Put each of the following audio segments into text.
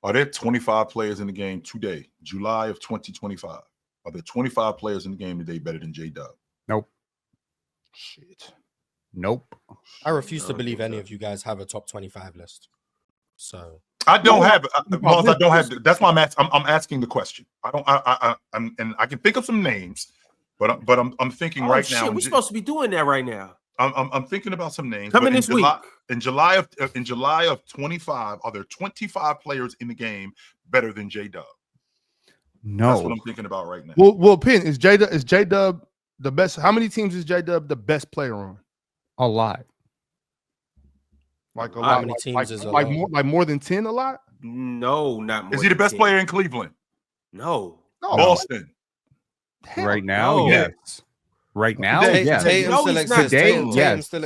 Are there 25 players in the game today, July of 2025? Are there 25 players in the game today better than JDub? Nope. Shit. Nope. I refuse to believe any of you guys have a top 25 list. So I don't have it. Mars, I don't have. That's why I'm asking the question. And I can think of some names, but I'm thinking right now. We're supposed to be doing that right now. I'm thinking about some names. Coming this week. In July of 25, are there 25 players in the game better than JDub? No. That's what I'm thinking about right now. Well, Pin, is JDub the best? How many teams is JDub the best player on? A lot. Like a How lot. many teams is a like lot? more than 10 a lot? No, not more. Is he the best player in Cleveland? No. Boston. Right now, no. yes. Right now, yes. Tatum No, still he's exists. not. Today, Tatum still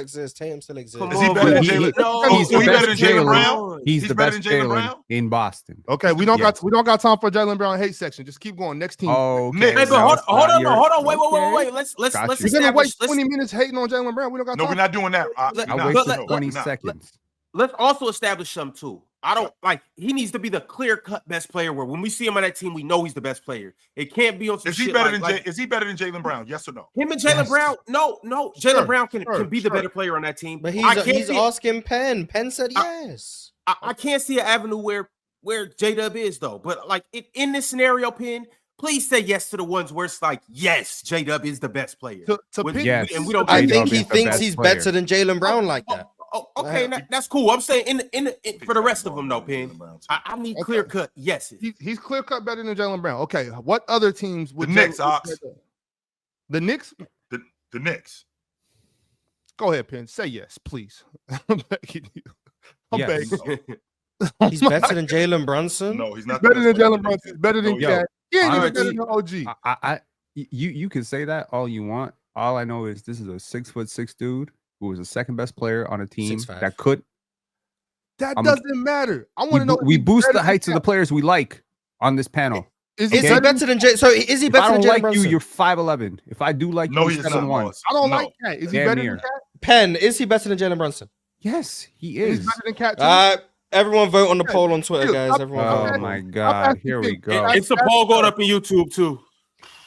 exists. Come Is he on, better than bro. Jalen? No. He's So he the better best than Jalen Jalen. Brown? He's the better best than Jalen Jalen Brown? in Boston. Okay, we don't got time for Jalen Brown hate section. Just keep going. Next team. Okay. Knicks. Hey, but hold on. Wait. Let's Got you. We're gonna establish. waste 20 minutes hating on Jalen Brown. We don't got No, time. we're not doing that. I wasted 20 seconds. Let's also establish something too. I don't like. He needs to be the clear-cut best player. Where when we see him on that team, we know he's the best player. It can't be on some Is he shit better like, than Is he better than Jalen Brown? Yes or no? him and Jalen Brown? No. Jalen Brown can be the Sure. better player on that team. But I can't he's see- asking Penn. Penn said yes. I can't see an avenue where JDub is though. But like in this scenario, Penn, please say yes to the ones where it's like, yes, JDub is the best player. To With- pick- Yes. and we don't. I J-Dub think he is the thinks best he's player. better than Jalen Brown like that. Oh, okay, that's cool. I'm saying for the rest of them, though, Penn, I need clear cut yeses. He's clear cut better than Jalen Brown. Okay, what other teams would The Knicks, Jalen- Ox. The Knicks? The Knicks. Go ahead, Penn. Say yes, please. I'm begging you. I'm Yes. begging. He's better than Jalen Brunson. No, he's not. Better the than best player. Jalen Brunson. He's better than Yo, Cat. He ain't even alright, better than OG. You can say that all you want. All I know is this is a 6'6" dude who was the second best player on a team 6'5". that could. That doesn't matter. I want We, to know. if we he's boost better the heights than of the players we like on this panel. Is Is he he better better than Jay? So is he If I better than don't Jalen like Brunson? you, you're 5'11". If I do like No, you, he you're is not. 7'1". Mars. I don't No. like Cat. Is he Damn better near. than Cat? Penn, is he better than Jalen Brunson? Yes, he He's is. better than Cat. Too? Everyone vote on the poll on Twitter, Dude, guys. Everyone vote. Oh my God! Here we go. It's a poll going up in YouTube too.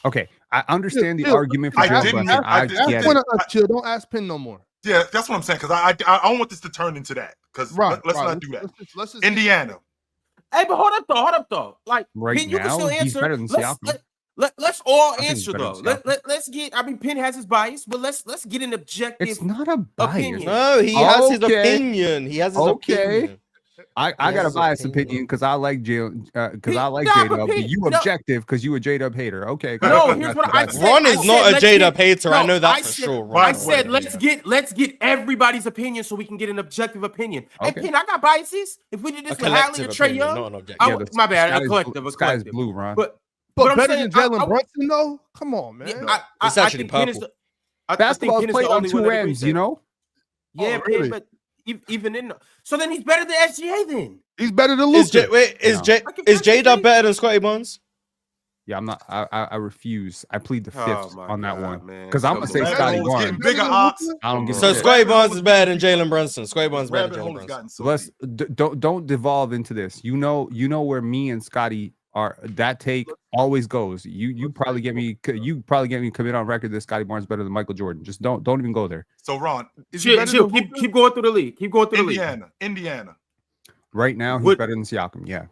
Okay, I understand the Dude, argument for I Jalen didn't- Brunson. I I didn't- get Point it. of us, chill. Don't ask Penn no more. Yeah, that's what I'm saying. Because I don't want this to turn into that. Because let's not do that. Let's just Indiana. Hey, but hold up though. Like Right Penn, you can now, still he's answer. better than Siakam. Let's all I think he's answer better though. than Siakam. Let's get. I mean, Penn has his bias, but let's get an objective. It's not a bias. opinion. No, he has his Okay. opinion. He has his opinion. I got a Yes, biased opinion. opinion because I like Jalen because I like Nah, J but Dub. Pete, You no. objective because you a J Dub hater. Okay. No, here's what I said. Ron is not a let's J-Dub get- hater. I no, know that I for said- sure. Right. I said let's get everybody's opinion so we can get an objective opinion. Hey, Okay. Penn, I got biases. If we did A this with Hallie collective or Trey opinion, Young, not an objective. I would- my bad, a collective, The a sky is collective. blue, Ron. But But I'm better saying, than Jalen I- Brunson, though? Come on, man. yeah, It's actually think Penn is purple. I think Basketball's Penn is played the on only two one that agrees ends, that. you know. Yeah, Oh, really? Penn, but even in so then he's better than SGA then. He's better than Is Luka. Is J-Dub better than Scotty Barnes? Yeah, I'm not. I refuse. I plead the fifth Oh my on that God, one man. because I'm gonna Come say on. Scotty Rabbit hole's getting Barnes. bigger, Ox. I don't give a So shit. Scotty Barnes is better than Jalen Brunson. Scotty Barnes is better Rabbit than Jalen hole has Brunson. gotten so Let's deep. don't devolve into this. You know where me and Scotty are. That take always goes. You probably get me commit on record that Scotty Barnes is better than Michael Jordan. Just don't even go there. So Ron, Is he Chill, better chill. than Keep Luka? going through the league. Keep going through the league. Indiana. Right now, he's What- better than Siakam. Yeah.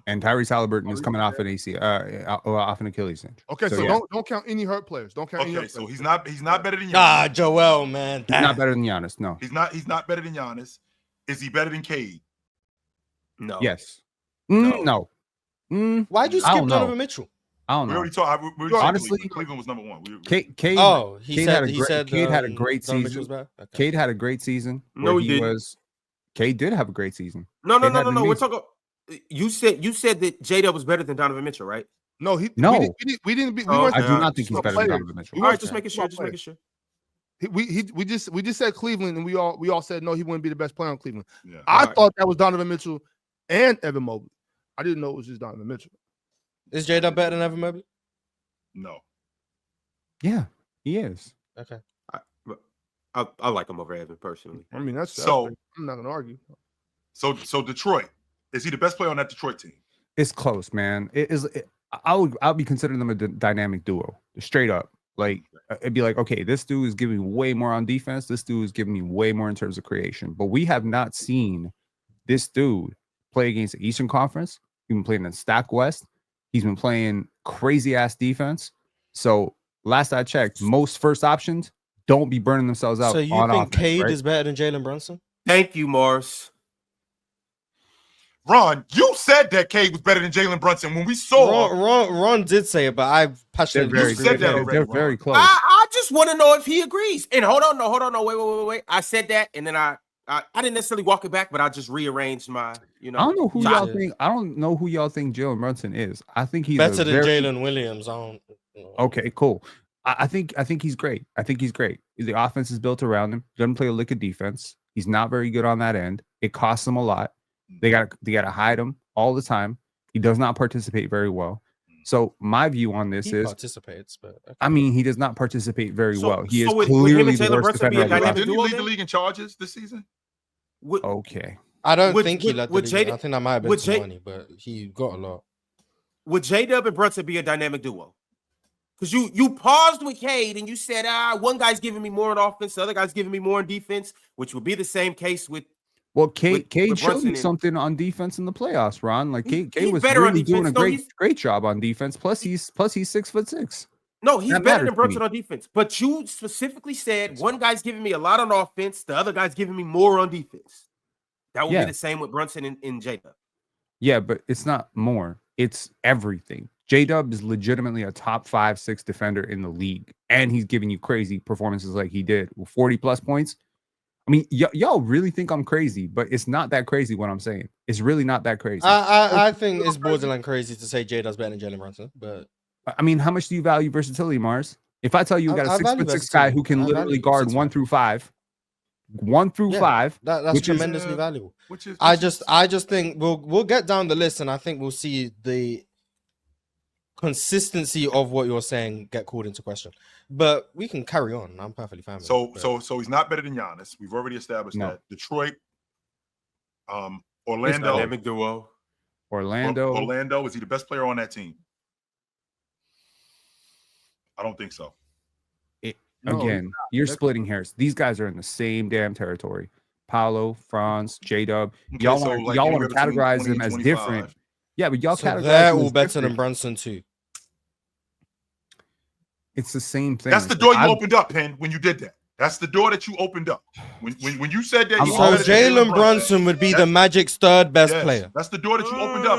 And Tyrese Halliburton is coming off an off an Achilles injury. Okay, so yeah. don't count any hurt players. Don't count any Okay, hurt so players. he's not better than Giannis. Ah, Joel, man. He's not better than Giannis. No. He's not better than Giannis. Is he better than Cade? No. Yes. No. No. Why'd you I skip don't know. Donovan Mitchell? I don't We know. already talked. We already Honestly, Cleveland was number one. Cade, Oh, he Cade said had a he great- said Cade had a great Donovan Mitchell was season. better? Okay. Cade had a great season. No, where he didn't. Cade did have a great season. No. Cade had the We're knees. talking. You said that J-Dub was better than Donovan Mitchell, right? No, No. We didn't. We Oh, weren't I okay. do not think he's Small better than players. Donovan Mitchell. All right, just Okay. making sure. Just making sure. We just said Cleveland, and we all said no, he wouldn't be the best player on Cleveland. Yeah. I Alright. thought that was Donovan Mitchell and Evan Mobley. I didn't know it was just Donovan Mitchell. Is J-Dub better than Evan Mobley? No. Yeah, he is. Okay. I like him over Evan personally. I mean, that's So- I'm not gonna argue. So Detroit Is he the best player on that Detroit team? It's close, man. I'll be considering them a dynamic duo, straight up. Like it'd be like, okay, this dude is giving me way more on defense. This dude is giving me way more in terms of creation. But we have not seen this dude play against the Eastern Conference. He's been playing in Stack West. He's been playing crazy ass defense. So last I checked, most first options don't be burning themselves out. So you on think offense, Cade right? is better than Jalen Brunson? Thank you, Morris. Ron, you said that Cade was better than Jalen Brunson when we saw. Ron did say it, but I passionately They're disagree. said that with already. him. They're very close. I just want to know if he agrees. And hold on, wait. I said that, and then I didn't necessarily walk it back, but I just rearranged my, you know. I don't know who Yeah. y'all think. I don't know who y'all think Jalen Brunson is. I think he's Better a than very- Jalen Williams. I don't. Okay, cool. I think he's great. I think he's great. The offense is built around him. Doesn't play a lick of defense. He's not very good on that end. It costs them a lot. They got to hide him all the time. He does not participate very well. So my view on this He is, participates, but okay. I mean, he does not participate very So- well. He so is would him clearly and the Jalen worst Brunson be defender a of the dynamic roster. Didn't he duo lead the then? league in charges this season? Would, Okay. I don't Would- think he would- led the would league. Jada- I think that might have been would some Jada- money, but he got a lot. would JDub and Brunson be a dynamic duo? Because you paused with Cade and you said, one guy's giving me more on offense, the other guy's giving me more on defense, which would be the same case with. Well, Cade with showed Brunson me and- something on defense in the playoffs, Ron. Like Cade He's was better on really doing a defense. No, great he's- great job on defense. Plus he's 6'6". No, he's That better matters than to Brunson me. on defense. But you specifically said one guy's giving me a lot on offense, the other guy's giving me more on defense. That would Yeah. be the same with Brunson and JDub. Yeah, but it's not more. It's everything. JDub is legitimately a top 5-6 defender in the league, and he's giving you crazy performances like he did with 40 plus points. I mean, y'all really think I'm crazy, but it's not that crazy what I'm saying. It's really not that crazy. I think it's borderline crazy to say Jada's better than Jalen Brunson, but I mean, how much do you value versatility, Mars? If I tell you you got a I value 6'6" guy who versatility. can I literally value guard 1 versatility. through 5, 1 through Yeah, 5, that's which is, tremendously valuable. Which is I just think we'll get down the list, and I think we'll see the consistency of what you're saying get called into question. But we can carry on. I'm perfectly fine with it. so he's not better than Giannis. We've already established No. that. Detroit, It's Orlando, dynamic duo. Orlando. Is he the best player on that team? I don't think so. No, Again, you're splitting hairs. These guys are in the same damn territory. Paolo, Franz, JDub. Okay, Y'all so, want like, y'all anywhere want to between categorize 20 them and as 25. different. Yeah, but y'all So categorize they're them all as better different. than Brunson too. It's the same thing. That's the It's door like, you I- opened up, Penn, when you did that. That's the door that you opened up. When you said that. I'm he was So better than Jalen Brunson would be the That's- Magic's third best Yes, player. That's the door that you opened up.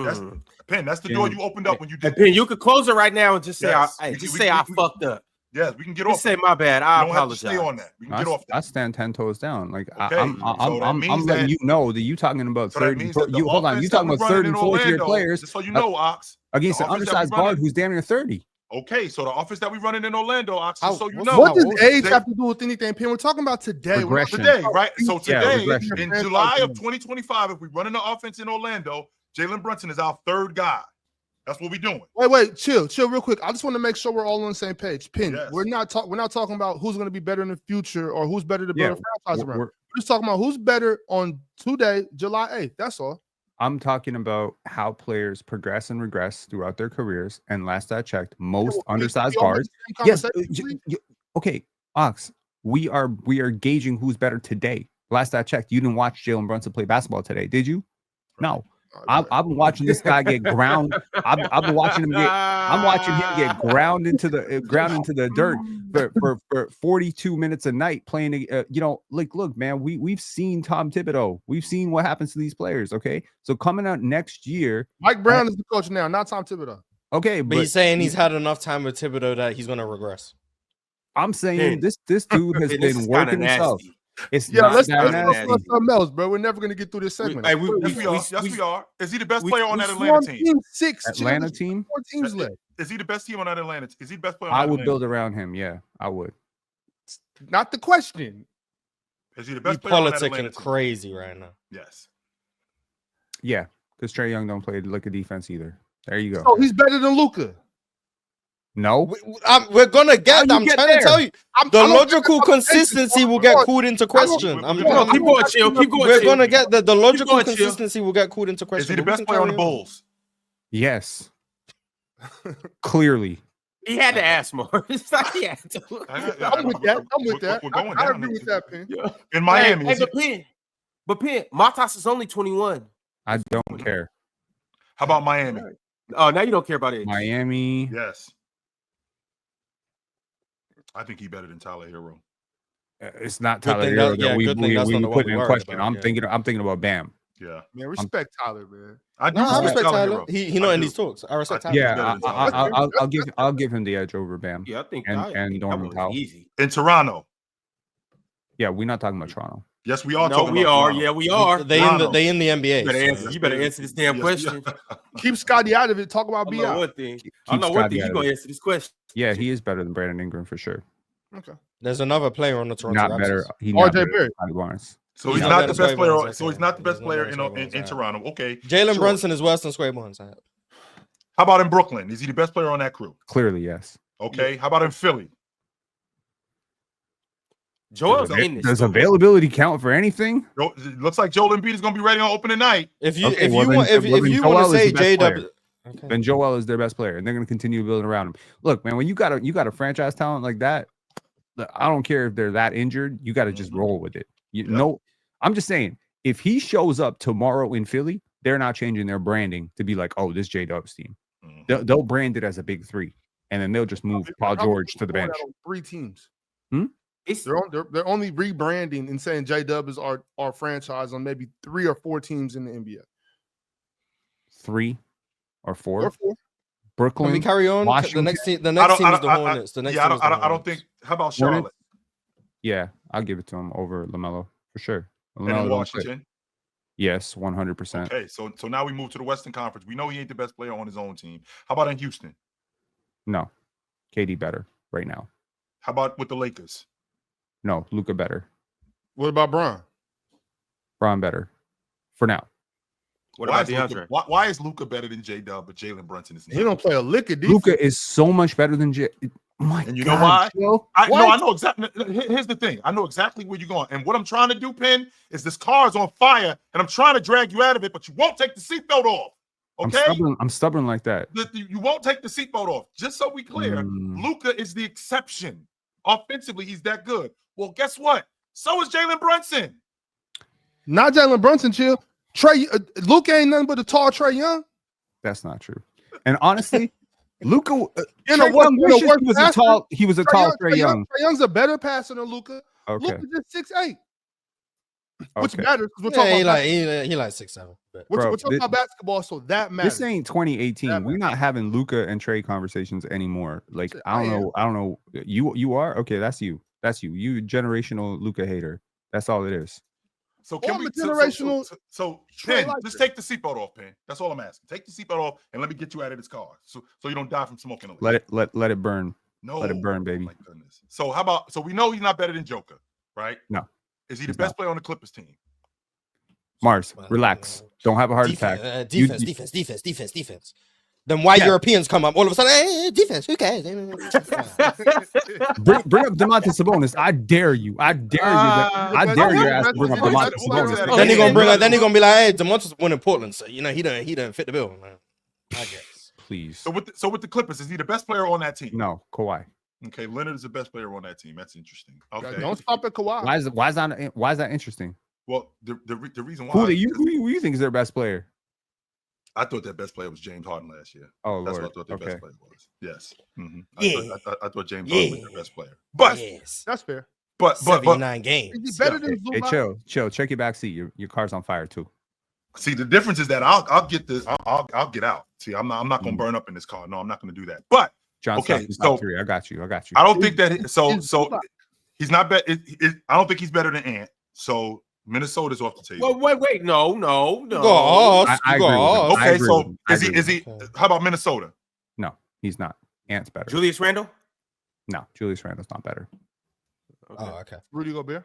That's Mm. Penn. That's the door Jalen- you opened up when you And did then that. you could close it right now and just say, Yes. I We- just we- say we- I we- fucked up. Yes, we can get off. Just say my bad. I You don't have to apologize. stay on that. We can get off I that. stand 10 toes down. Like Okay, I'm so that I'm means letting that- you know that you talking about So that third. means that the You hold on. offense You that talking we about running third in and fourth year Orlando, players just so you know, Ox, against the an offense that we undersized running- guard who's damn near 30. Okay, so the offense that we running in Orlando, Ox, How- just so you what's- know. What does old is age they- have to do with anything, Pin? We're talking about today. We're not Regression. Today, right? So Yeah, today, regression. in July of 2025, if we running the offense in Orlando, Jalen Brunson is our third guy. That's what we're doing. Wait, chill real quick. I just want to make sure we're all on the same page. Pin, Yes. we're not talking about who's going to be better in the future or who's better to Yeah, build a franchise around. we're- We're just talking about who's better on today, July 8th. That's all. I'm talking about how players progress and regress throughout their careers. And last I checked, most undersized We all guards. had the Yes. same conversation, please? Okay, Ox, we are gauging who's better today. Last I checked, you didn't watch Jalen Brunson play basketball today, did you? No. I've been watching this guy get ground. I've been watching him get. I'm watching him get ground into the dirt for 42 minutes a night playing. Look, man, we've seen Tom Thibodeau. We've seen what happens to these players. Okay, so coming out next year, Mike Brown is the coach now, not Tom Thibodeau. okay, But he's saying he's had enough time with Thibodeau that he's going to regress. I'm saying this dude has This been is working kinda himself. nasty. It's Yeah, not let's that talk nasty. about something else, bro. We're never going to get through this segment. Hey, Yes, we are. Yes, we are. Is he the best player on that We Atlanta won team? Team 6. Atlanta chill. team, 4 teams left. Is he the best team on that Atlanta? Is he the best player on I that would Atlanta? build around him. Yeah, I would. Not the question. Is he the He's best player on that Atlanta politicking team? crazy right now. Yes. Yeah, because Trae Young don't play like a defense either. There you go. So he's better than Luka. No. We're gonna get How that. you I'm get trying there? to tell you. The I don't logical get that consistency will get called into question. Keep Keep going, chill. Keep going. We're chill. gonna get the logical going, chill. consistency will get called into question. Is he the but we best can player on the carry Bulls? Yes. Clearly. He had to ask more. It's like he had to. I'm with that. I'm with that. We're going I down agree with that, Pin. in Miami. Hey, is he- but Penn, Matas is only 21. I don't care. how about Miami? Oh, now you don't care about it. Miami. Yes. I think he's better than Tyler Hero. It's not Good Tyler thing Hero that- that yeah, we good thing that's not the one put we in worried question. about, I'm yeah. thinking about Bam. Yeah. Man, respect Tyler, man. I do No, I respect Tyler. Hero. He I not in do. these talks. I respect I Tyler. think Yeah, he's better than Tyler. I'll give him the edge over Bam. Yeah, I think And- I and think Norman that was Powell. easy. In Toronto. Yeah, we're not talking about Toronto. Yes, we are No, talking we about are. Toronto. Yeah, we are. They in the NBA. You better so- answer. You better answer this damn Yes, question. Keep Scotty out of it. Talk about I know BI. one thing. Keep I know one Scotty thing. out You of gonna it. answer this question? Yeah, he is better than Brandon Ingram for sure. Okay. There's another player on the Toronto Not Raptors. better. He's RJ not better Barrett. than Scotty Barnes. So He's he's not not better the than best Square player. Barnes, So he's okay. not the best He's not player better than Square in Barnes, Toronto. Okay. Jalen sure. Brunson is worse than Square Barnes. How about in Brooklyn? Is he the best player on that crew? Clearly, yes. Okay. How about in Philly? Joel's in this. Does though. availability count for anything? It looks like Joel Embiid is going to be ready on opening night. If you Okay, if well you then- want if, well if then you Joel want to is say the best JDub, player. okay. Then Joel is their best player, and they're going to continue building around him. Look, man, when you got a franchise talent like that, I don't care if they're that injured. You got to just roll with it. You know, I'm just saying, if he shows up tomorrow in Philly, they're not changing their branding to be like, oh, this JDub's team. Mhm. They'll brand it as a big three, and then they'll just move Paul George to the bench. 3 teams. It's, They're only rebranding and saying JDub is our franchise on maybe 3 or 4 teams in the NBA. 3 or 4. Or 4. Brooklyn. Can we carry on? Washington. The next team is the I- Hornets. The next Yeah, team is the I don't Hornets. think. How about Hornets? Charlotte Yeah, I'll give it to him over LaMelo for sure. and LaMelo in don't play. Washington? Yes, 100%. Okay, so now we move to the Western Conference. We know he ain't the best player on his own team. How about in Houston? No, KD better right now. How about with the Lakers? No, Luca better. What about Bron? Bron better for now. what Why about is DeAndre? Luka, why is Luca better than JDub, but Jalen Brunson is not? He don't play a lick of defense. Luca is so much better than J. Oh my And you know God, why? Joe. I What? know exactly. Here's the thing. I know exactly where you're going. And what I'm trying to do, Penn, is this car is on fire, and I'm trying to drag you out of it, but you won't take the seatbelt off. Okay? I'm stubborn like that. You won't take the seatbelt off. Just so we clear, Luca is the exception. Offensively, he's that good. Well, guess what? So is Jalen Brunson. Not Jalen Brunson, chill. Luka ain't nothing but a tall Trae Young. That's not true. And honestly, Luca In a Trae worse- Young in a wishes worse he was a passer? tall. He was a tall Trae Young. Trae Young's a better passer than Luka. Okay. Luka just 6'8", which Okay. matters because we're Yeah, talking he about like he like 6'7". But we're Bro, talking about basketball, so that matters. This ain't 2018. That We're not having Luca and Trey conversations anymore. Like I don't know. You are okay. That's you. You generational Luca hater. That's all it is. So can I'm we a generational Penn, liker. just take the seatbelt off, Penn. That's all I'm asking. Take the seatbelt off and let me get you out of this car, so you don't die from smoking. Let it burn. No, Let it burn, baby. Oh my goodness. So how about? So we know he's not better than Joker, right? No. Is he the He's best not. player on the Clippers team? Mars, relax. Don't have a heart attack. Defense. Then why Europeans come up all of a sudden? Hey, defense. Who cares? Bring up DeMontis Sabonis. I dare you. I dare you. I dare your ass to bring up DeMontis Sabonis. Then he gonna bring. Then he gonna be like, "Hey, DeMontis won in Portland, so you know he didn't fit the bill." Man. I guess. Please. So with the Clippers, is he the best player on that team? No, Kawhi. Okay, Leonard is the best player on that team. That's interesting. Okay. Don't stop at Kawhi. Why is that interesting? Well, the reason why Who you think is their best player? I thought their best player was James Harden last year. Oh, That's Lord. what I thought their Okay. best player was. Yes. Yeah. I thought James Harden was their best player. But Yes. That's fair. but 79 Is games. he better than Hey, Zubac? chill. Check your back seat. Your car's on fire too. see, the difference is that I'll get this. I'll get out. See, I'm not gonna burn up in this car. No, I'm not gonna do that. But John, Okay, stop, so- stop 3. I got you. I don't think that. So Zubac. he's not better. I don't think he's better than Ant. So Minnesota's off the table. Wait. No. Go I you go agree with off. him. I Okay, agree so with him. I is he? agree Is he? with him. How about Minnesota? No, he's not. Ant's better. Julius Randle. No, Julius Randle's not better. Oh, okay. Rudy Gobert?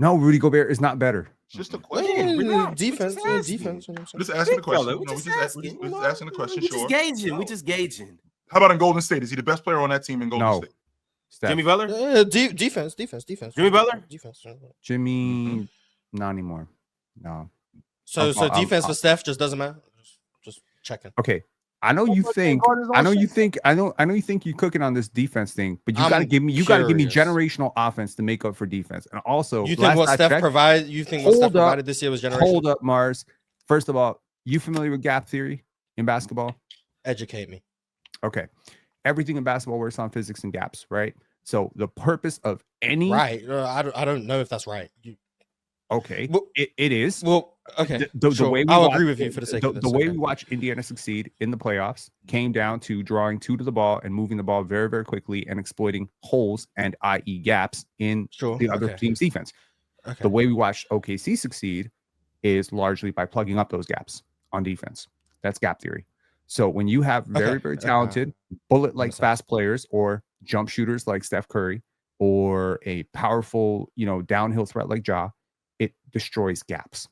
No, Rudy Gobert is not better. It's just a Yeah, question. relax. defense. Just asking. You know what I'm saying? Just asking the question. Fella, No, we're just asking the question. We Sure. just gauging. How about in Golden State? Is he the best player on that team in Golden No. State? Steph. Jimmy Butler? Defense. Jimmy Butler? Defense. Jimmy, not anymore. No. So I'm- defense for Steph just doesn't matter. Just checking. Okay. I know you think you're cooking on this defense thing, but you I'm gotta give me curious. generational offense to make up for defense. And also, You think last what I Steph checked- provided? You think what Hold Steph up. provided this year was generational? Hold up, Mars. First of all, you familiar with gap theory in basketball? Educate me. Okay. Everything in basketball works on physics and gaps, right? So the purpose of any Right. I don't know if that's right. okay, Well- it is. Well, okay. The sure. way we I'll watch- agree with you for the sake of this. the way okay. we watch Indiana succeed in the playoffs came down to drawing two to the ball and moving the ball very, very quickly and exploiting holes and i.e. gaps in Sure. the other okay. team's defense. Okay. The way we watched OKC succeed is largely by plugging up those gaps on defense. That's gap theory. So when you have very, Okay. very talented bullet like Understand. fast players or jump shooters like Steph Curry or a powerful, downhill threat like Ja, it destroys gaps.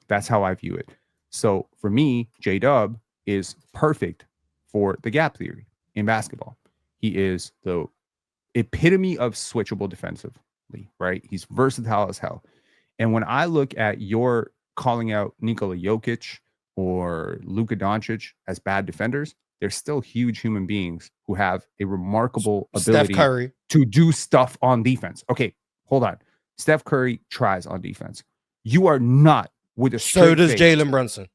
That's how I view it. So for me, JDub is perfect for the gap theory in basketball. He is the epitome of switchable defensively, right? He's versatile as hell. And when I look at your calling out Nikola Jokic or Luka Doncic as bad defenders, they're still huge human beings who have a remarkable ability Steph Curry. to do stuff on defense. Okay, hold on. Steph Curry tries on defense. You are not with a So straight does face. Jalen Brunson.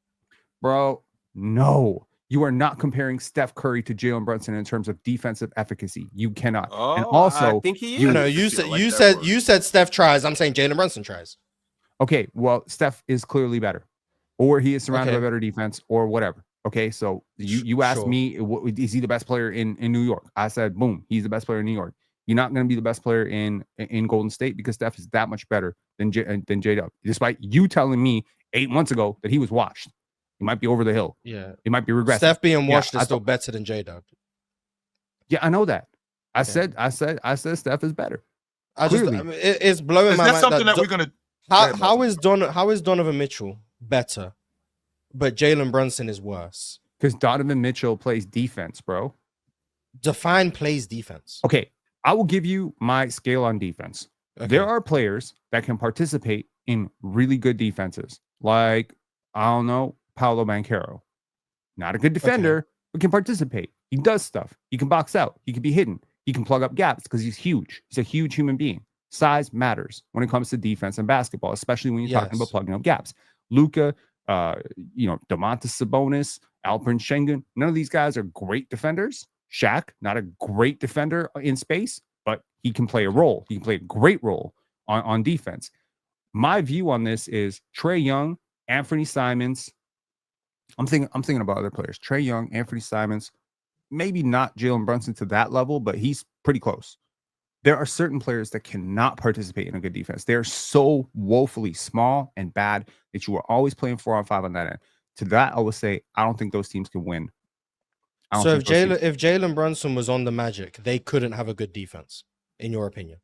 Bro, no. You are not comparing Steph Curry to Jalen Brunson in terms of defensive efficacy. You cannot. Oh, and also, I think he is. you No, you said Steph tries. I'm saying Jalen Brunson tries. okay, well, Steph is clearly better, or he is surrounded Okay. by better defense, or whatever. Okay, so you asked Sure. me, is he the best player in New York? I said, boom, he's the best player in New York. You're not going to be the best player in Golden State because Steph is that much better than JDub. Despite you telling me 8 months ago that he was washed, he might be over the hill. Yeah. He might be regressing. Steph being washed I is still thought- better than J-Dub. Yeah, I know that. I Okay. said Steph is better. I just Clearly. I mean, it's blowing Is my that mind. something that we're gonna? How is Donovan Mitchell better, but Jalen Brunson is worse? Because Donovan Mitchell plays defense, bro. Define plays defense. Okay, I will give you my scale on defense. Okay. There are players that can participate in really good defenses, like, I don't know, Paolo Banchero. Not a good defender, but can participate. He does stuff. He can box out. He can be hidden. He can plug up gaps because he's huge. He's a huge human being. Size matters when it comes to defense and basketball, especially when you're talking about Yes. plugging up gaps. Luka, Domantas Sabonis, Alperen Sengun, none of these guys are great defenders. Shaq, not a great defender in space, but he can play a role. He can play a great role on defense. My view on this is Trae Young, Anthony Simons. I'm thinking about other players. Trae Young, Anthony Simons, maybe not Jalen Brunson to that level, but he's pretty close. There are certain players that cannot participate in a good defense. They're so woefully small and bad that you are always playing 4-on-5 on that end. To that, I would say I don't think those teams can win. I don't So think those teams- if Jalen Brunson was on the Magic, they couldn't have a good defense, in your opinion.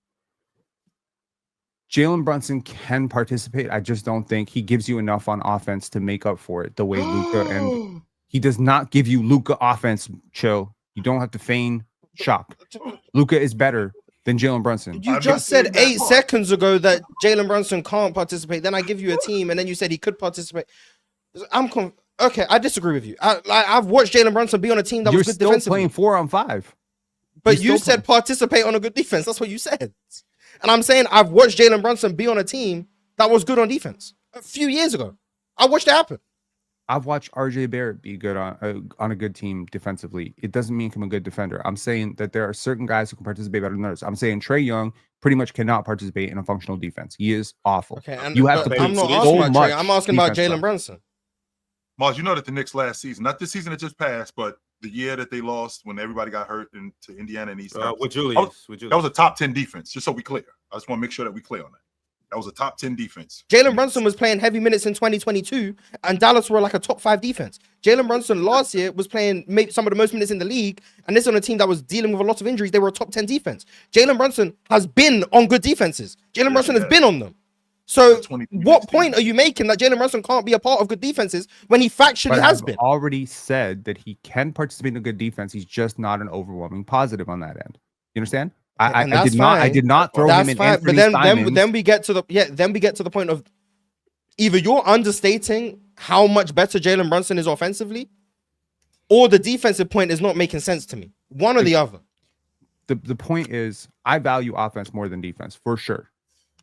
Jalen Brunson can participate, I just don't think he gives you enough on offense to make up for it the way Luka and he does not give you Luka offense. Chill. You don't have to feign shock. Luka is better than Jalen Brunson. You I've just been said saying that 8 part. seconds ago that Jalen Brunson can't participate. Then I give you a team, and then you said he could participate. Okay, I disagree with you. I've watched Jalen Brunson be on a team that You're was good still defensively. playing 4-on-5. But you're you still said participate on a good defense. That's what you said. And I'm saying I've watched Jalen Brunson be on a team that was good on defense a few years ago. I watched it happen. I've watched RJ Barrett be good on a good team defensively. It doesn't mean I'm a good defender. I'm saying that there are certain guys who can participate better than others. I'm saying Trae Young pretty much cannot participate in a functional defense. He is awful. Okay, and You have but to I'm put not so asking about much Trae. I'm asking about defense Jalen up. Brunson. Mars, you know that the Knicks last season, not this season that just passed, but the year that they lost when everybody got hurt to Indiana and East. With Julius. That was a top 10 defense, just so we clear. I just want to make sure that we clear on that. That was a top 10 defense. Jalen Brunson was playing heavy minutes in 2022, and Dallas were like a top 5 defense. Jalen Brunson last year was playing maybe some of the most minutes in the league, and this on a team that was dealing with a lot of injuries. They were a top 10 defense. Jalen Brunson has been on good defenses. Jalen Brunson has been on them. So, 23 what next point season. are you making that Jalen Brunson can't be a part of good defenses when he factually But has I've been? already said that he can participate in a good defense. He's just not an overwhelming positive on that end. You understand? And I that's did not. I fine. did not throw him That's in fine. Anthony But Simons. then we get to the point of either you're understating how much better Jalen Brunson is offensively, or the defensive point is not making sense to me. One or the other. The point is, I value offense more than defense for sure.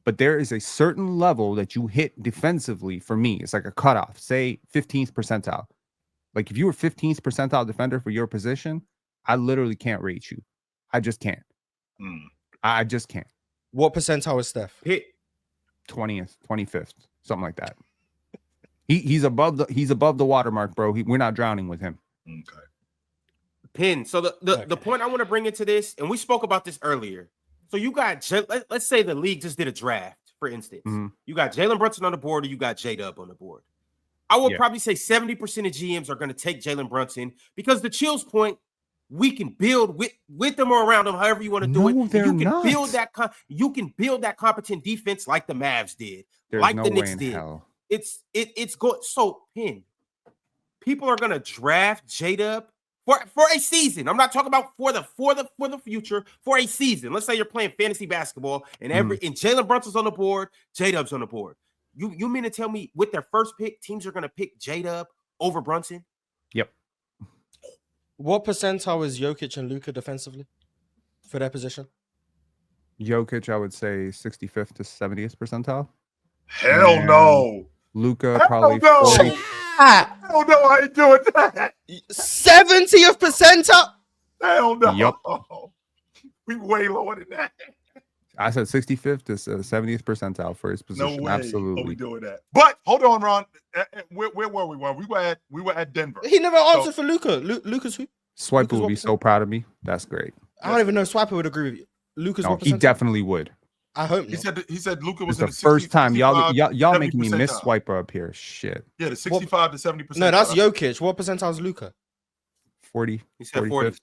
But there is a certain level that you hit defensively for me. It's like a cutoff, say 15th percentile. Like if you were 15th percentile defender for your position, I literally can't rate you. I just can't. I just can't. What percentile is Steph? Hit. 20th, 25th, something like that. He's above the watermark, bro. We're not drowning with him. Okay. Pin. So the point I want to bring into this, and we spoke about this earlier. So you got, let's say the league just did a draft, for instance. You got Jalen Brunson on the board, or you got JDub on the board. I would probably say 70% of GMs are going to take Jalen Brunson because the Chills point, we can build with them or around them, however you want to do it. They're You can not. build that. You can build that competent defense like the Mavs did, There's like no the way Knicks in did. hell. It's good. So, Pin, people are going to draft JDub for a season. I'm not talking about for the future, for a season. Let's say you're playing fantasy basketball and and Jalen Brunson's on the board, JDub's on the board. You mean to tell me with their first pick, teams are going to pick JDub over Brunson? Yep. What percentile is Jokic and Luka defensively for their position? Jokic, I would say 65th to 70th percentile. Hell no. Luka Hell probably no. 40. Hell no, I ain't doing that. 70th percentile? Hell no. Yup. We way lower than that. I said 65th to 70th percentile for his position. No way Absolutely. are we doing that. But hold on, Ron. Where were we? We were at Denver. He never answered for Luka. Luka's who? Swiper Luka's would be what so proud of me. That's great. I don't even know if Swiper would agree with you. Luka's No, what he percentile? definitely would. I hope He not. said Luka It's was the in the first time 60, y'all 65, making me miss 70%. Swiper up here. Shit. Yeah, the 65 to 70%. No, that's Jokic. What percentile is Luka? 40. He said 45th,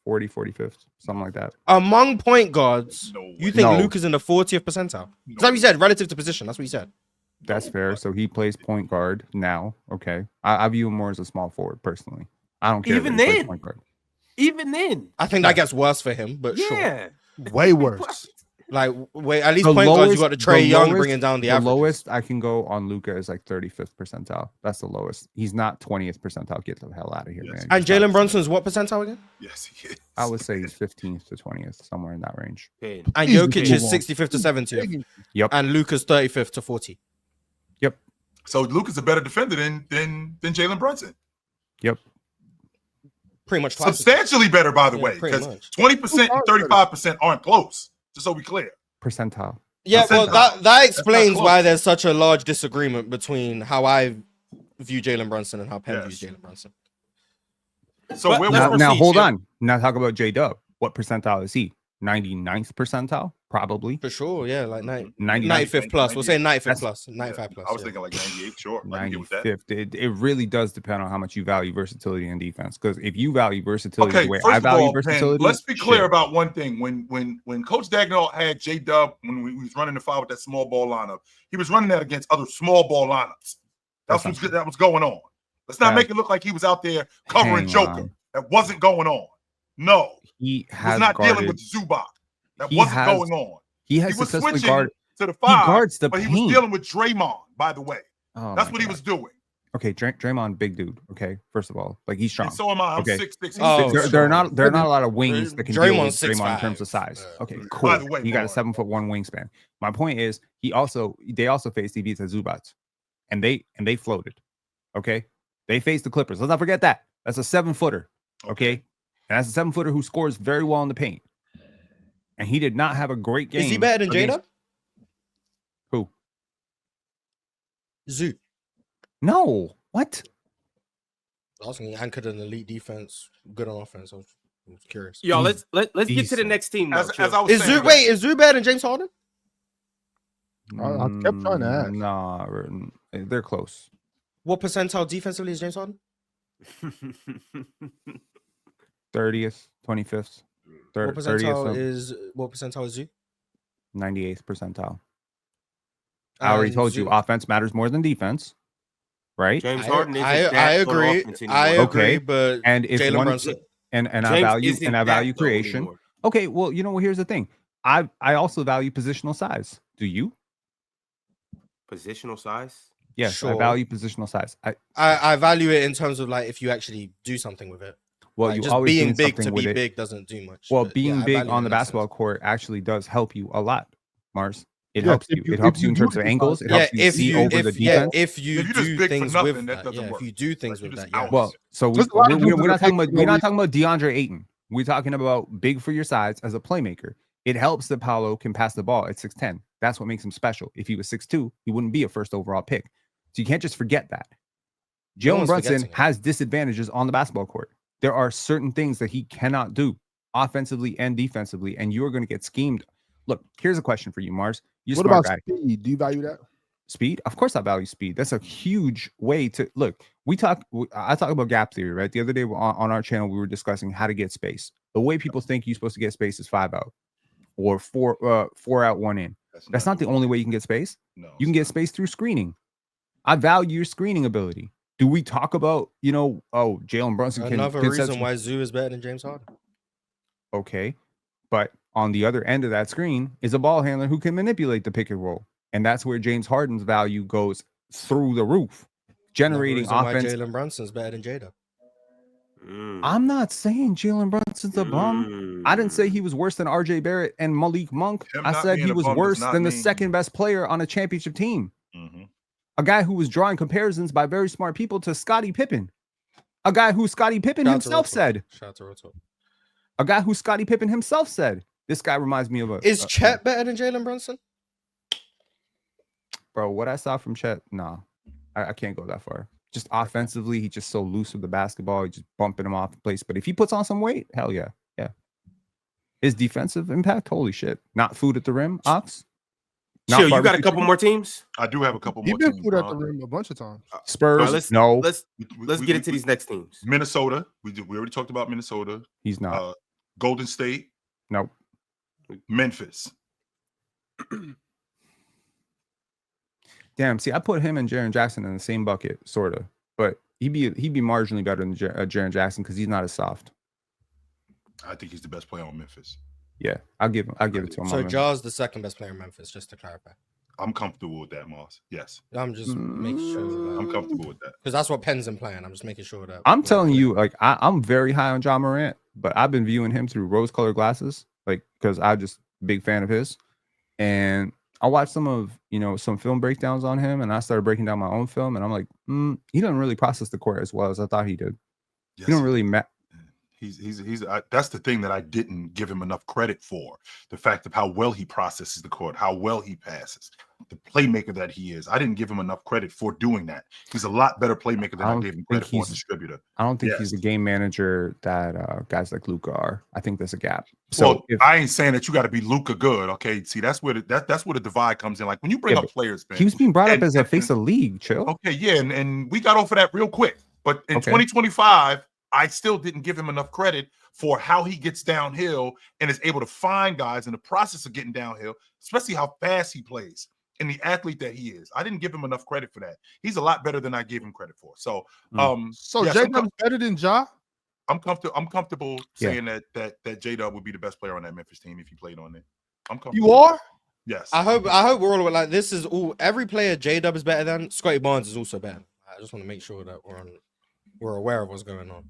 45th, something like that. Among point guards, No you way. think No. Luka's in the 40th percentile? That's what you said, relative to position. That's what you said. That's fair. So he plays point guard now. Okay. I view him more as a small forward personally. I don't care. Even that he plays then. point guard. Even then, I think that gets worse for him, but sure. yeah. Way worse. Like, wait, at least The point guards, you lowest- got the Trey the Young lowest- bringing down the The average. lowest I can go on Luka is like 35th percentile. That's the lowest. He's not 20th percentile. Get the hell out of here, Yes. man. And He's not- Jalen Brunson's what percentile again? Yes, he is. I would say he's 15th to 20th, somewhere in that range. Pin. And Easy Jokic to is move on. 65th to 70th. Yep. And Luka's 35th to 40. So Luka's a better defender than Jalen Brunson. Yep. Pretty much twice. Substantially better, by the Yeah, way, pretty because much. 20% and 35% aren't close. Just so we clear. Percentile. Yeah, well, Percentile. that explains close. why there's such a large disagreement between how I view Jalen Brunson and how Penn views Yes. Jalen Brunson. So But where Now, was now proceed, hold Chip? on. Now talk about JDub. What percentile is he? 99th percentile? Probably. For sure, yeah, like 99th. 95th plus. We'll say 95th That's- plus, 95 plus. I was yeah. thinking like 98. Sure, I can get with that. 95th. It really does depend on how much you value versatility and defense. Because if you value versatility Okay, the way first I of value all, Penn, versatility, let's be clear shit. about one thing. When Coach Dagnall had JDub, when we was running the file with that small ball lineup, he was running that against other small ball lineups. That's That was going on. Let's not Yeah. make it look like he was out there covering Hang Joker. on. That wasn't going on. No, He he has was not guarded. dealing with Zubac. That He wasn't has- going on. He has He was successfully switching guarded. to the He five, guards the but he paint. was dealing with Draymond, by the way. Oh That's my what he God. was doing. Okay, Draymond, big dude. Okay, first of all, like he's strong. And so am I. I'm Okay. 6'6". He's Oh, 6'6". There are not a lot of wings that can deal with Draymond's Draymond in 6'5". terms of size. Yeah. Okay, By cool. the way, He got a Marlon. 7'1" wingspan. My point is, they also faced DBs at Zubats, and they floated. Okay, they faced the Clippers. Let's not forget that. That's a 7-footer. Okay, and that's a 7-footer who scores very well in the paint. And he did not have a great game. Is he better than against- JDub? Who? Zoo. No. What? I was thinking he anchored an elite defense, good on offense. I was curious. Y'all, He's let's get to the decent. next team. Now, As Chill. I was Is saying, Zoo Zoo better than James Harden? I kept trying to ask. Nah, they're close. What percentile defensively is James Harden? 30th, 25th, What 30th, percentile is Zoo? 98th percentile. I already And told you, offense matters more than defense, right? James Harden isn't I that sort of agree. offense anymore. I agree, Okay. but And if Jalen one Brunson. and I James value isn't that, though, creation. anymore. Okay, well, you know, here's the thing. I also value positional size. Do you? Positional size. Yes, Sure. I value positional size. I value it in terms of like if you actually do something with it. Well, Like, you just always being doing big something to with be it. big doesn't do much. Well, but being yeah, I big value on it the in that basketball sense. court actually does help you a lot, Mars. It Yeah, helps if you. you- It helps if you in you terms do of decide- angles. It Yeah, helps you if see you over the defense. if you If you're just do big for things nothing, with that that, doesn't yeah, work. if you do things Like, you with just that, yeah. out- Well, so There's a lot of dudes we're that not talking are about big we're for no not talking about DeAndre Ayton. We're talking about big for your size as a playmaker. It helps that Paolo can pass the ball at 6'10". That's what makes him special. If he was 6'2", he wouldn't be a first overall pick. So you can't just forget that. No Jalen one's Brunson forgetting it. has disadvantages on the basketball court. There are certain things that he cannot do offensively and defensively, and you're going to get schemed. Look, here's a question for you, Mars. You're a What smart about guy. speed? Do you value that? Speed? Of course I value speed. That's a huge way to look. I talk about gap theory, right? The other day on our channel, we were discussing how to get space. The way people think you're supposed to get space is 5 out or 4 out, 1 in. That's not the only way you can get space. No, You can get space through screening. I value your screening ability. Do we talk about, Jalen Brunson Another can reason why Zoo is better than James Harden. okay, but on the other end of that screen is a ball handler who can manipulate the pick and roll. And that's where James Harden's value goes through the roof, generating Another reason offense. why Jalen Brunson's better than JDub. I'm not saying Jalen Brunson's a bum. I didn't say he was worse than RJ Barrett and Malik Monk. Him I not said being he a was bum does worse not than the mean- second best player on a championship team. Mm-hmm. A guy who was drawing comparisons by very smart people to Scottie Pippen. A guy who Scottie Pippen Shout out to himself Roto. said. Shout out to Roto. A guy who Scottie Pippen himself said. This guy reminds me of Is Chet better than Jalen Brunson? Bro, what I saw from Chet, nah. I can't go that far. Just offensively, he's just so loose with the basketball. He's just bumping him off the place. But if he puts on some weight, hell yeah. Yeah. His defensive impact, holy shit. Not food at the rim, Ox. Not Chill, you got a barbecue couple chicken? more teams? I do have a couple He's more been teams. put at the rim a bunch of times. Spurs, All right, let's We get into these next teams. Minnesota. We already talked about Minnesota. He's not. Golden State. Nope. Memphis. Damn, see, I put him and Jaren Jackson in the same bucket, sort of. But he'd be marginally better than Jaren Jackson because he's not as soft. I think he's the best player on Memphis. Yeah, I'll give it to him. So Ja's the second best player in Memphis, just to clarify. I'm comfortable with that, Moss. Yes. I'm just making sure of I'm that. comfortable with that. Because that's what Penn's in playing. I'm just making sure that. I'm telling you, like, I'm very high on Ja Morant, but I've been viewing him through rose-colored glasses, like, because I'm just a big fan of his. And I watched some film breakdowns on him, and I started breaking down my own film, and I'm like, he doesn't really process the court as well as I thought he did. Yes, He don't really that's the thing that I didn't give him enough credit for. The fact of how well he processes the court, how well he passes, the playmaker that he is. I didn't give him enough credit for doing that. He's a lot better playmaker than I gave him credit for a distributor. I don't think he's the game manager that guys like Luka are. I think there's a gap. So I ain't saying that you got to be Luka good. Okay, see, that's where the divide comes in. Like when you bring up players, man, he was being brought up as a face of the league. Chill. Okay, yeah, and we got off of that real quick. But in 2025, I still didn't give him enough credit for how he gets downhill and is able to find guys in the process of getting downhill, especially how fast he plays and the athlete that he is. I didn't give him enough credit for that. He's a lot better than I gave him credit for. So, yes, JDub's better than Ja? I'm comfortable saying that JDub would be the best player on that Memphis team if he played on it. I'm comfortable. You are? Yes. I hope we're all like this is all every player JDub is better than Scotty Barnes is also better. I just want to make sure that we're aware of what's going on.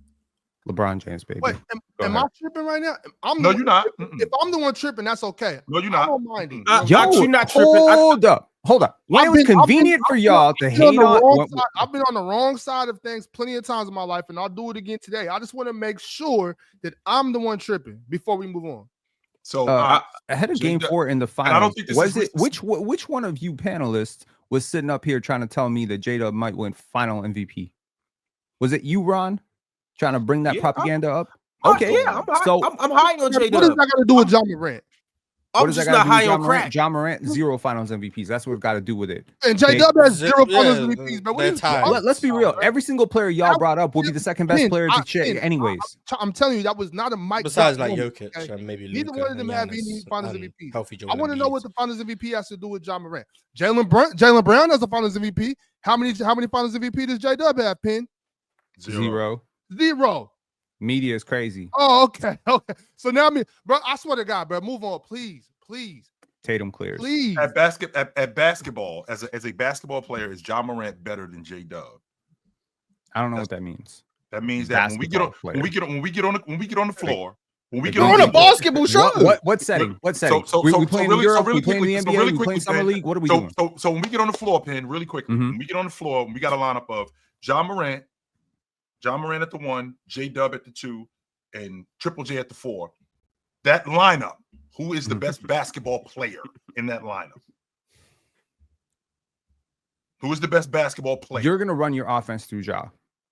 LeBron James, baby. Wait, am I tripping right now? No, you're not. If I'm the one tripping, that's okay. No, you're I not. don't mind it. Yo, you're not tripping. Hold up. When it was convenient for y'all to hate on, I've been on the wrong side of things plenty of times in my life, and I'll do it again today. I just want to make sure that I'm the one tripping before we move on. So ahead of Game 4 in the finals, I don't think this was is it which one of you panelists was sitting up here trying to tell me that JDub might win final MVP? Was it you, Ron, trying to bring that propaganda up? Okay, I'm high on JDub. What does that got to do with Ja Morant? What I'm does that just got not to do with high John on Morant? crack. John Morant, 0 Finals MVPs. That's what it's got to do with it. And J-Dub has 0 Finals Yeah, MVPs, man. What they're are you tied. talking Let's be real. about, Every single player y'all brought up will be the second best Pin, player to check, Pin, anyways. I'm telling you, that was not a mic. Besides drop like moment, Jokic okay? and maybe Neither Luka one of them and have any Giannis Finals and MVPs. healthy I Joel want to know Embiid. what the Finals MVP has to do with John Morant. Jalen Brown has a Finals MVP. How many Finals MVP does J-Dub have, Pin? 0. Media is crazy. Oh, okay. So now, bro, I swear to God, bro, move on, please. Tatum clears. Please. At basketball, as a basketball player, is John Morant better than J-Dub? I don't know what that means. That means that when we get on the floor, You're on a basketball show. What setting? What setting? So we playing in Europe, we playing in the NBA, really we playing Summer Pin, League. What are we doing? So when we get on the floor, Pin, really quickly, Mhm. when we get on the floor, we got a lineup of John Morant at the 1, J-Dub at the 2, and Triple J at the 4. That lineup, who is the best basketball player in that lineup? Who is the best basketball player? You're gonna run your offense through Ja.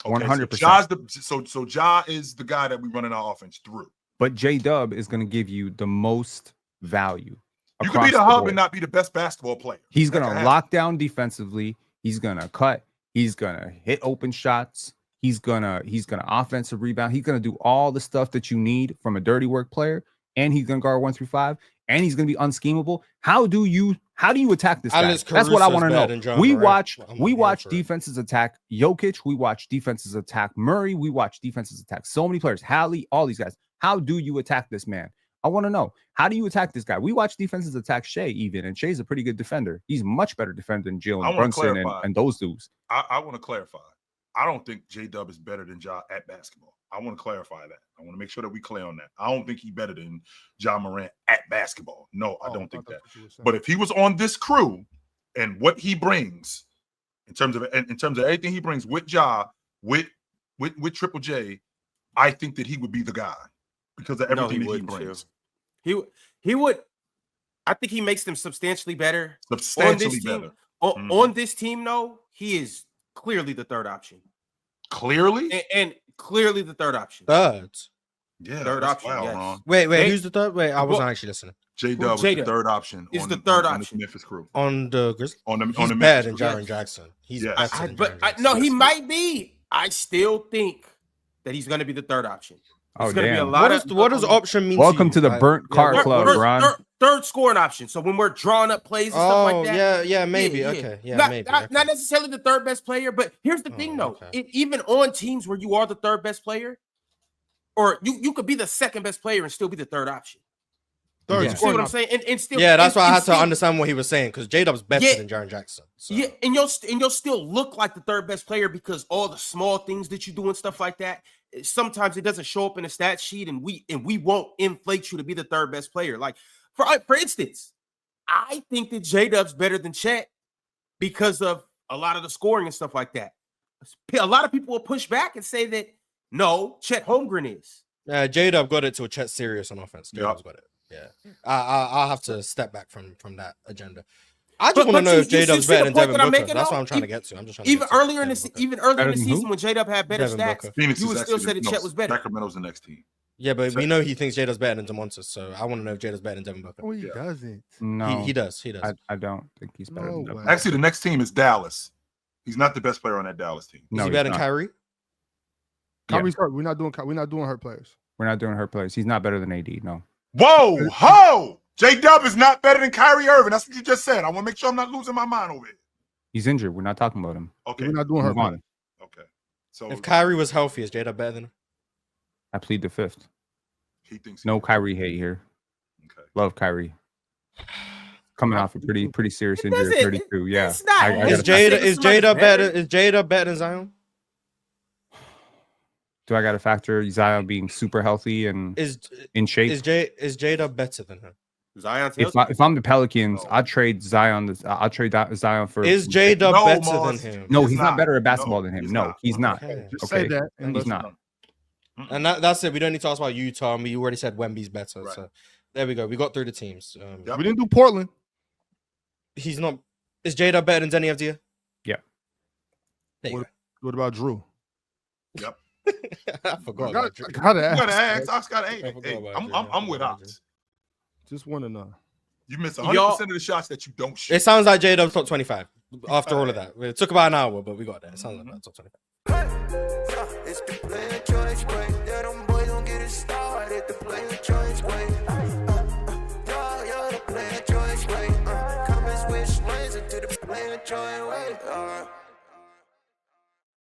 100%. So Ja is the guy that we running our offense through. But J-Dub is gonna give you the most value. You can be the hub and not be the best basketball player. He's gonna lock down defensively. He's gonna cut. He's gonna hit open shots. He's gonna offensive rebound. He's gonna do all the stuff that you need from a dirty work player, and he's gonna guard 1 through 5, and he's gonna be unschemable. How do you attack this guy? That's what I want to know. We watch defenses attack Jokic. We watch defenses attack Murray. We watch defenses attack so many players. Hallie, all these guys. How do you attack this man? I want to know. How do you attack this guy? We watch defenses attack Shea even, and Shea's a pretty good defender. He's a much better defender than Jalen Brunson and those dudes. I want to clarify. I don't think J-Dub is better than Ja at basketball. I want to clarify that. I want to make sure that we clear on that. I don't think he's better than John Morant at basketball. No, I don't think that. But if he was on this crew and what he brings in terms of everything he brings with Ja, with Triple J, I think that he would be the guy because of everything that he brings. He would. I think he makes them substantially better. Substantially better. On this team, though, he is clearly the third option. Clearly? And clearly the third option. Third. Yeah, third option. Wow, yes. Ron. Wait, who's the third? Wait, I wasn't actually listening. J-Dub is the third option. Is the third option. The Memphis crew. On the Grizzlies? He's better than Jaren Jackson. He's Yes. better than Jaren Jackson. No, he might be. I still think that he's going to be the third option. Oh, Be a damn. lot What does option mean? Welcome to the burnt car club, Ron. Third scoring option. So when we're drawing up plays and stuff like that. Yeah, maybe. Okay. Yeah, not, maybe. Not necessarily the third best player, but here's the thing, though. Okay. Even on teams where you are the third best player, or you could be the second best player and still be the third option. Third You see what I'm saying? And still, that's why I had to understand what he was saying because J-Dub's better than Jaren Jackson. So. Yeah, and you'll still look like the third best player because all the small things that you do and stuff like that. Sometimes it doesn't show up in the stat sheet, and we won't inflate you to be the third best player. Like for instance, I think that J-Dub's better than Chet because of a lot of the scoring and stuff like that. A lot of people will push back and say that no, Chet Holmgren is. J-Dub got it till Chet's serious on offense. J-Dub's got it. Yeah, I'll have to step back from that agenda. I just want to know if J-Dub's better than Devin Booker. That's what I'm trying to get to. I'm just trying to even earlier in the season when J-Dub had better Devin stats, Booker. you would still say that Chet was better. Sacramento's the next team. Yeah, but we know he thinks J-Dub's better than Demontis, so I want to know if J-Dub's better than Devin Booker. Oh, he doesn't. No, he does. I don't think he's better than Devin. Actually, the next team is Dallas. He's not the best player on that Dallas team. Is he better than Kyrie? Kyrie's hurt. We're not doing hurt players. We're not doing hurt players. He's not better than AD. No. Whoa, ho! J-Dub is not better than Kyrie Irving. That's what you just said. I want to make sure I'm not losing my mind over here. He's injured. We're not talking about him. Okay. We're not doing hurt players. Okay. So if Kyrie was healthy, is J-Dub better than him? I plead the fifth. He thinks no Kyrie hate here. Okay. Love Kyrie. Coming off a pretty serious injury at 32. Yeah. Is J-Dub better than Zion? Do I got to factor Zion being super healthy and in shape? Is J-Dub better than him? Zion. If I'm the Pelicans, I'd trade Zion. I'll trade Zion for. Is J-Dub better than him? No, he's not better at basketball than him. No, he's not. Just say that. He's not. And that's it. We don't need to talk about Utah. You already said Wemby's better. Right. So there we go. We got through the teams. We didn't do Portland. He's not. Is J-Dub better than Zenny Avdia? Yeah. What about Drew? Yep. I forgot. Gotta ask. I gotta ask. Ox gotta. Hey, I'm with Ox. Just want to know. You miss 100% of the shots that you don't shoot. It sounds like JDub's top 25 after all of that. It took about an hour, but we got there. It sounds like top 25. It's the player choice break.